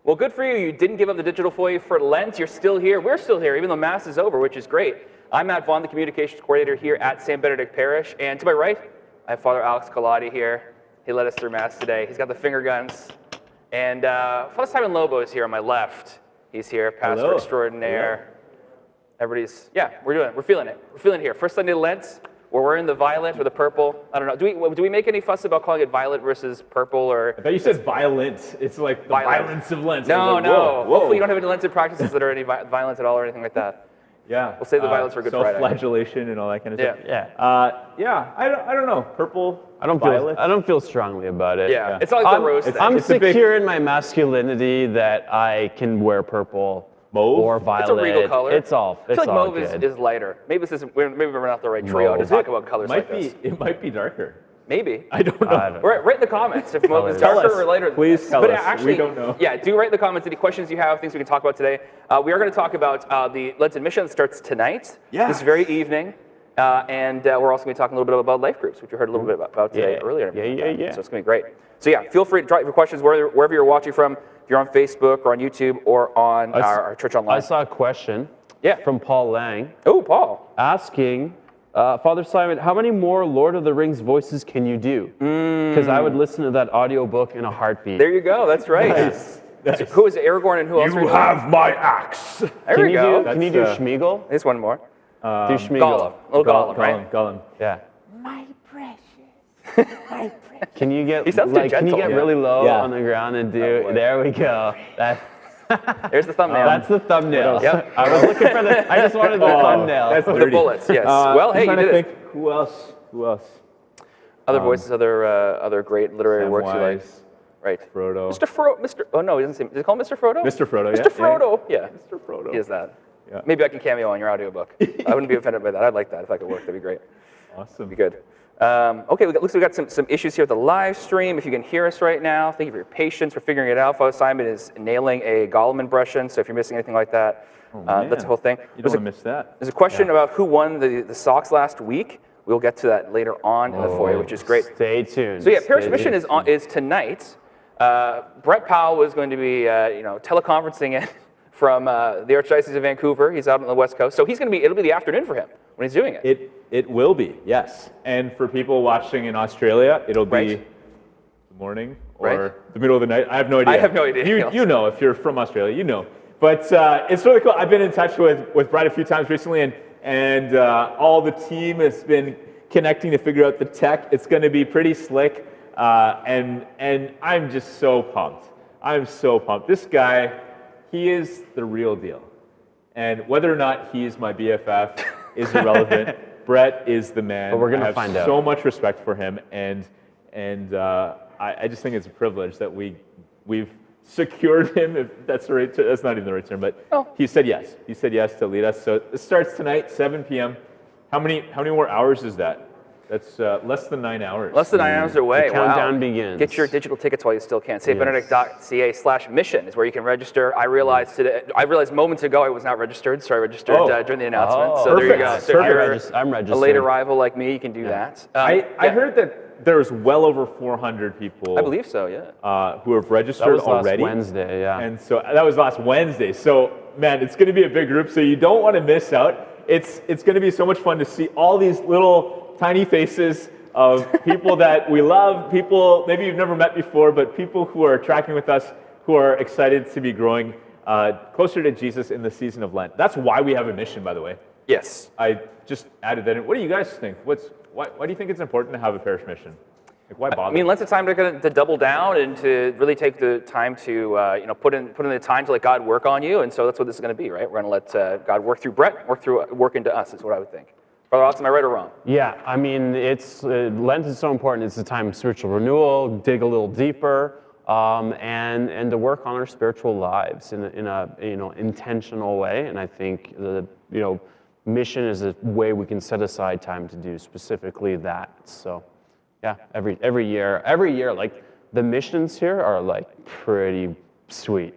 Well, good for you. You didn't give up the Digital Foyer for Lent. You're still here. We're still here, even though Mass is over, which is great. I'm Matt Vaughn, the Communications Coordinator here at St. Benedict Parish. And to my right, I have Father Alex Colati here. He led us through Mass today. He's got the finger guns. And Father Simon Lobo is here on my left. He's here, Pastor Extraordinaire. Everybody's, we're feeling it. We're feeling it here. First Sunday of Lent. We're wearing the violet or the purple. I don't know. Do we make any fuss about calling it violet versus purple? Or I thought you said violent. It's like the violence of Lent. No, like, no. Whoa. Hopefully you don't have any Lenten practices that are any violence at all or anything like that. Yeah. We'll save the violence for Good Friday. Self-flagellation and all that kind of stuff. Yeah. I don't know. Purple. I don't feel strongly about it. Yeah. It's not like the rose thing. I'm secure in my masculinity that I can wear purple. Mauve? Or violet. It's a regal color. It's all I feel like mauve good. is lighter. Maybe we're not the right trio to talk about colors like this. It might be darker. Maybe. I don't know. Write in the comments if mauve is darker or lighter. Please tell us. Actually, we don't know. Yeah, do write in the comments any questions you have, things we can talk about today. We are going to talk about the Lenten mission that starts tonight, this very evening. And we're also going to be talking a little bit about life groups, which we heard a little bit about today earlier. Yeah. So it's going to be great. So feel free to drop your questions wherever you're watching from. If you're on Facebook or on YouTube or on our church online. I saw a question from Paul Lang. Oh, Paul. Asking, Father Simon, how many more Lord of the Rings voices can you do? Because I would listen to that audiobook in a heartbeat. There you go. That's right. Nice. So who is Aragorn and who else? You have my axe. There we go. Can you do Schmeagol? There's one more. Do Schmeagol. Gollum, right? Gollum. Yeah. My precious. My precious. Can you get gentle. really low on the ground and do? There we go. There's the thumbnail. That's the thumbnail. Yep. I was looking for the. I just wanted the thumbnail. That's the bullets. Yes. Well, hey, you did it. Who else? Other voices, other great literary works you like. Right. Frodo. Oh no, he doesn't say. Does he call him Mr. Frodo? Mr. Frodo. Mr. Frodo. Yeah. Mr. Frodo. He is that. Yeah. Maybe I can cameo on your audiobook. I wouldn't be offended by that. I'd like that if that could work. That'd be great. Awesome. Be good. Okay, looks like we got some issues here with the live stream. If you can hear us right now, thank you for your patience. We're figuring it out. Father Simon is nailing a Gollum impression, so if you're missing anything like that, that's the whole thing. You don't want to miss that. There's a question about who won the Sox last week. We'll get to that later on in the foyer, which is great. Stay tuned. So Parish Mission is tonight. Brett Powell was going to be teleconferencing in from the Archdiocese of Vancouver. He's out on the West Coast, so it'll be the afternoon for him when he's doing it. It will be, yes. And for people watching in Australia, it'll be the morning or the middle of the night. I have no idea. I have no idea. You know, if you're from Australia, you know. But it's really cool. I've been in touch with Brett a few times recently, and all the team has been connecting to figure out the tech. It's going to be pretty slick, and I'm just so pumped. I'm so pumped. This guy, he is the real deal. And whether or not he's my BFF is irrelevant. Brett is the man. But we're going to find out. I have so much respect for him, and I just think it's a privilege that we've secured him. If that's the right term, that's not even the right term, but he said yes. He said yes to lead us. So it starts tonight, 7 p.m. How many more hours is that? That's less than 9 hours. Less than 9 hours away. The countdown begins. Get your digital tickets while you still can. stbenedict.ca/mission is where you can register. I realized moments ago I was not registered, so I registered during the announcement. So perfect. There you go. So if I'm you're registered. a late arrival like me, you can do that. I heard that there's well over 400 people. I believe so. Yeah. Who have registered That was already. last Wednesday. Yeah. And so that was last Wednesday. So man, it's going to be a big group. So you don't want to miss out. It's going to be so much fun to see all these little tiny faces of people that we love, people maybe you've never met before, but people who are tracking with us, who are excited to be growing closer to Jesus in the season of Lent. That's why we have a mission, by the way. Yes. I just added that in. What do you guys think? Why do you think it's important to have a parish mission? Like, why bother? I mean, Lent's a time to double down and to really take the time to put in the time to let God work on you, and so that's what this is going to be, right? We're going to let God work through Brett, work into us. Is what I would think. Brother Alex, am I right or wrong? Yeah, I mean, it's Lent is so important. It's a time of spiritual renewal, dig a little deeper, and to work on our spiritual lives in a intentional way. And I think the mission is a way we can set aside time to do specifically that. So, yeah, every year, like the missions here are like pretty sweet.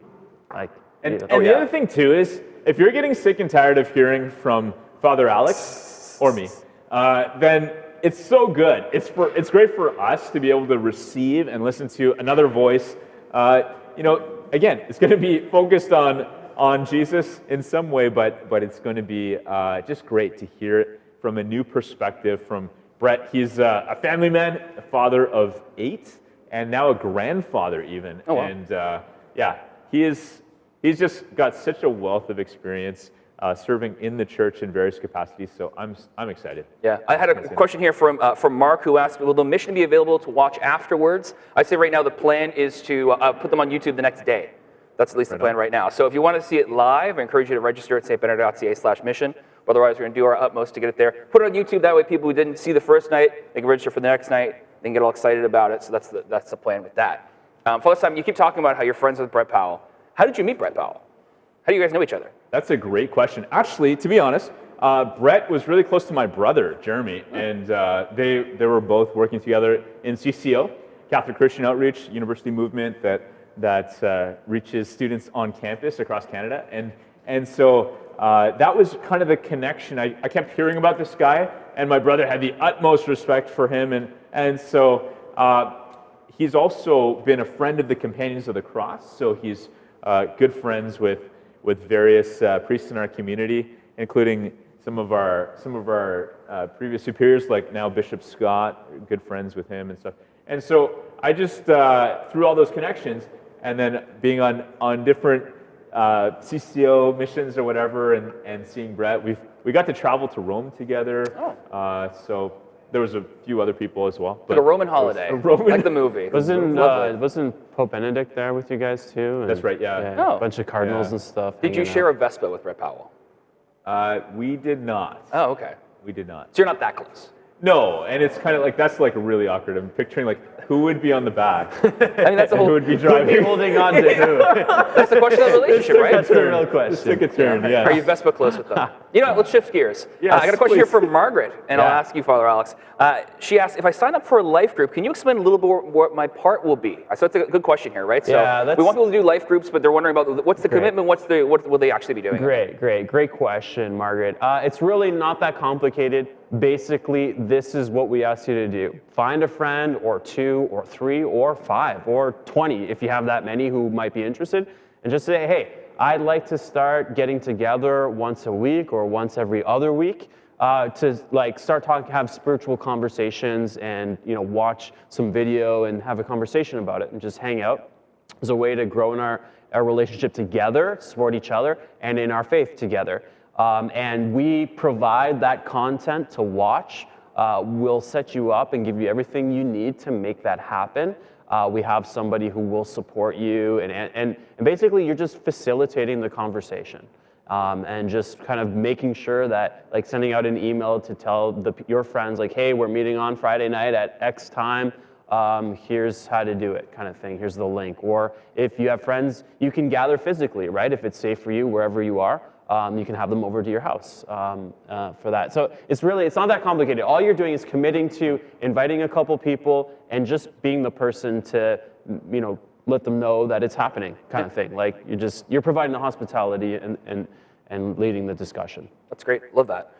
Like, and the other thing too is if you're getting sick and tired of hearing from Father Alex or me, then it's so good. It's great for us to be able to receive and listen to another voice. again, it's going to be focused on Jesus in some way, but it's going to be just great to hear it from a new perspective from Brett. He's a family man, a father of 8, and now a grandfather even. Oh, wow. And yeah, he's just got such a wealth of experience serving in the church in various capacities. So I'm excited. Yeah, I had a question here from Mark, who asked, will the mission be available to watch afterwards? I'd say right now the plan is to put them on YouTube the next day. That's at least the plan right now. So if you want to see it live, I encourage you to register at stbenedict.ca/mission. Otherwise, we're going to do our utmost to get it there. Put it on YouTube. That way people who didn't see the first night, they can register for the next night. They can get all excited about it. So that's the plan with that. Father Simon, you keep talking about how you're friends with Brett Powell. How did you meet Brett Powell? How do you guys know each other? That's a great question. Actually, to be honest, Brett was really close to my brother, Jeremy, and they were both working together in CCO, Catholic Christian Outreach, university movement that reaches students on campus across Canada. And so that was kind of the connection. I kept hearing about this guy, and my brother had the utmost respect for him. And so he's also been a friend of the Companions of the Cross, so he's good friends with various priests in our community, including some of our previous superiors, like now Bishop Scott, good friends with him and stuff. And so I just, through all those connections, and then being on different CCO missions or whatever, and seeing Brett, we got to travel to Rome together. So there was a few other people as well. Like a Roman holiday, like the movie. Wasn't Pope Benedict there with you guys too? That's right, yeah. A bunch of cardinals and stuff. Did you share a Vespa with Brett Powell? We did not. Oh, okay. We did not. So you're not that close. No, and it's kind of like, that's like really awkward. I'm picturing like, who would be on the back? I mean, that's the whole. Who would be driving? Holding on to who? That's the question of the relationship, right? That's the real question. Just took a turn, yeah. Are you Vespa close with them? You know what, let's shift gears. Yes, I got a question here please. from Margaret, and I'll ask you, Father Alex. She asked, if I sign up for a life group, can you explain a little bit what my part will be? So that's a good question here, right? Yeah, so we want people to do life groups, but they're wondering about what's the commitment, what will they actually be doing? Great question, Margaret. It's really not that complicated. Basically, this is what we ask you to do. Find a friend, or 2, or 3, or 5, or 20, if you have that many who might be interested, and just say, hey, I'd like to start getting together once a week or once every other week to like start talking, have spiritual conversations, and watch some video and have a conversation about it and just hang out. As a way to grow in our relationship together, support each other, and in our faith together. And we provide that content to watch. We'll set you up and give you everything you need to make that happen. We have somebody who will support you, and basically you're just facilitating the conversation. And just kind of making sure that, like, sending out an email to tell your friends, like, hey, we're meeting on Friday night at X time. Here's how to do it, kind of thing. Here's the link. Or if you have friends, you can gather physically, right? If it's safe for you, wherever you are. You can have them over to your house for that. So it's not that complicated. All you're doing is committing to inviting a couple people and just being the person to, let them know that it's happening, kind of thing. Like you're providing the hospitality and leading the discussion. That's great. Love that.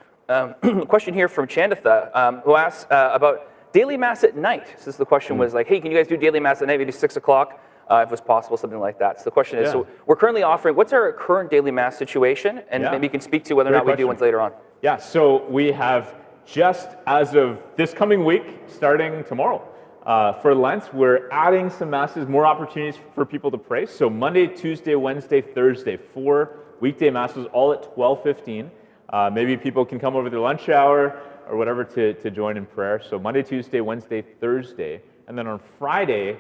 Question here from Chanditha, who asks about daily mass at night. So the question was like, hey, can you guys do daily mass at night, maybe 6 o'clock? If it was possible, something like that. So the question is, so we're currently offering, what's our current daily mass situation? And maybe you can speak to whether or not we do ones later on. Yeah, so we have just as of this coming week, starting tomorrow, for Lent, we're adding some masses, more opportunities for people to pray. So Monday, Tuesday, Wednesday, Thursday, 4 weekday masses, all at 12:15. Maybe people can come over their lunch hour or whatever to join in prayer. So Monday, Tuesday, Wednesday, Thursday. And then on Friday,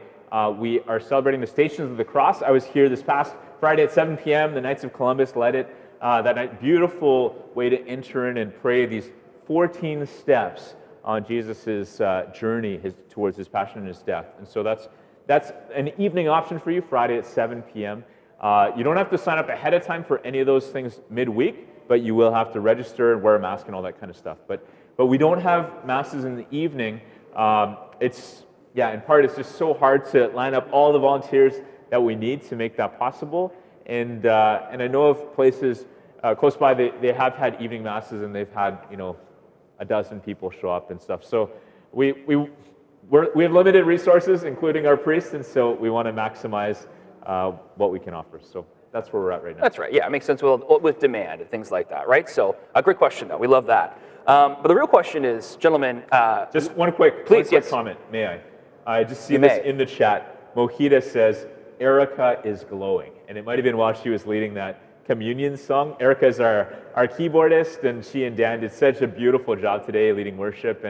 we are celebrating the Stations of the Cross. I was here this past Friday at 7 p.m. The Knights of Columbus led it that night. Beautiful way to enter in and pray these 14 steps on Jesus' journey towards his passion and his death. And so that's an evening option for you, Friday at 7 p.m. You don't have to sign up ahead of time for any of those things midweek, but you will have to register and wear a mask and all that kind of stuff. But we don't have masses in the evening. In part, it's just so hard to line up all the volunteers that we need to make that possible. And I know of places close by, they have had evening masses and they've had, a dozen people show up and stuff. So we have limited resources, including our priests, and so we want to maximize what we can offer. So that's where we're at right now. That's right. Yeah, it makes sense with demand and things like that, right? So a great question, though. We love that. But the real question is, gentlemen. Just one quick comment, may I? I just see this in the chat. Mohita says, Erica is glowing. And it might have been while she was leading that communion song. Erica is our keyboardist, and she and Dan did such a beautiful job today leading worship.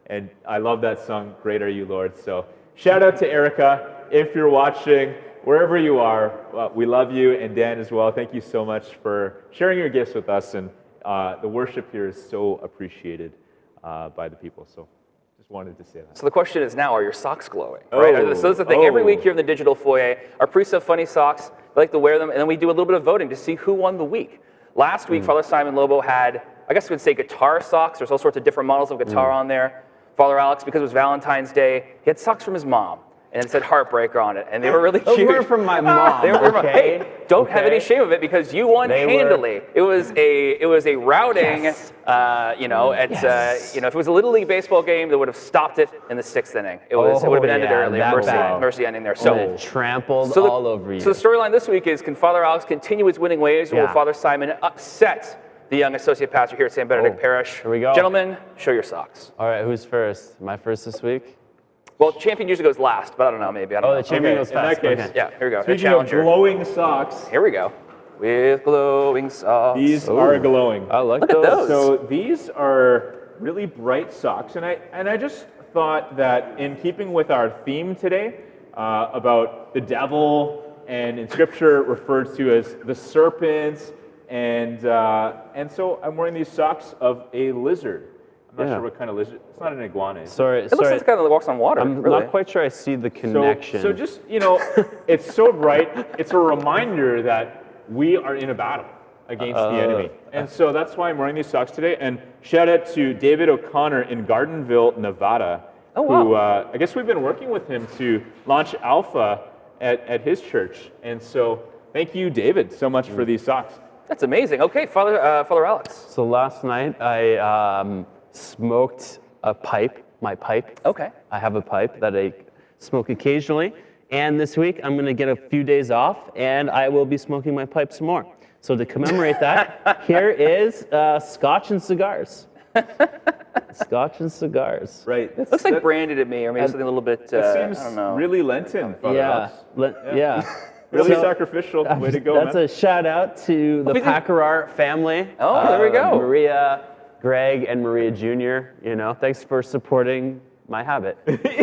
And I love that song, Great Are You, Lord. So shout out to Erica. If you're watching, wherever you are, we love you, and Dan as well. Thank you so much for sharing your gifts with us. And the worship here is so appreciated by the people. So just wanted to say that. So the question is now, are your socks glowing? Right? So that's the thing. Every week here in the Digital Foyer, our priests have funny socks. We like to wear them, and then we do a little bit of voting to see who won the week. Last week, Father Simon Lobo had, I guess we would say, guitar socks. There's all sorts of different models of guitar on there. Father Alex, because it was Valentine's Day, he had socks from his mom. And it said Heartbreaker on it, and they were really cute. They were from my mom. They were from Hey, don't have any shame of it because you won handily. It was a routing. You know, if it was a little league baseball game, they would have stopped it in the 6th inning. It would have been ended early. Mercy ending there. So trampled all over you. So the storyline this week is: can Father Alex continue his winning ways, or will Father Simon upset the young associate pastor here at St. Benedict Parish? Here we go. Gentlemen, show your socks. All right, who's first? Am I first this week? Well, champion usually goes last, but I don't know, maybe. I don't know. The champion goes fast. In that case, yeah, here we go. Speaking of glowing socks, here we go. With glowing socks. These are glowing. I like Look at those. So these are really bright socks, and I just thought that in keeping with our theme today about the devil, and in Scripture referred to as the serpents, and so I'm wearing these socks of a lizard. I'm not sure what kind of lizard. It's not an iguana. Sorry. It looks like it's kind of walks on water. I'm not quite sure I see the connection. So just, it's so bright. It's a reminder that we are in a battle against the enemy. And so that's why I'm wearing these socks today. And shout out to David O'Connor in Gardenville, Nevada, who I guess we've been working with him to launch Alpha at his church. And so thank you, David, so much for these socks. That's amazing. Okay, Father Alex. So last night I smoked my pipe. Okay. I have a pipe that I smoke occasionally. And this week I'm going to get a few days off and I will be smoking my pipe some more. So to commemorate that, here is Scotch and cigars. Scotch and cigars. Right. Looks like brandy to me, or maybe something a little bit, It seems I don't know. really Lenten, Father Alex. Really sacrificial. Way to go, That's man. a shout out to the Packerar family. Oh, there we go. Maria, Greg, and Maria Jr. Thanks for supporting my habit.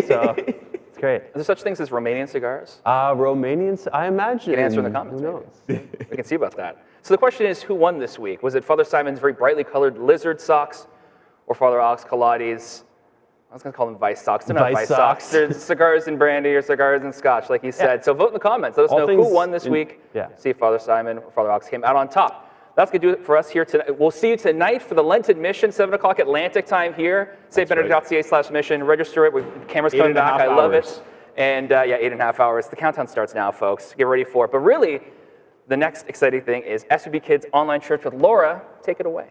So it's great. Are there such things as Romanian cigars? Romanians, I imagine. You can answer in the comments. Who knows? We can see about that. So the question is, who won this week? Was it Father Simon's very brightly colored lizard socks, or Father Alex Kaladi's? I was going to call them Vice socks. They're not Vice socks. They're cigars and brandy or cigars and scotch, like you said. So vote in the comments. Let us know who won this week. See if Father Simon or Father Alex came out on top. That's going to do it for us here tonight. We'll see you tonight for the Lenten mission, 7 o'clock Atlantic time here, stbenedict.ca/mission. Register it. Cameras coming back. I love it. And 8.5 hours. The countdown starts now, folks. Get ready for it. But really, the next exciting thing is SVB Kids Online Church with Laura. Take it away.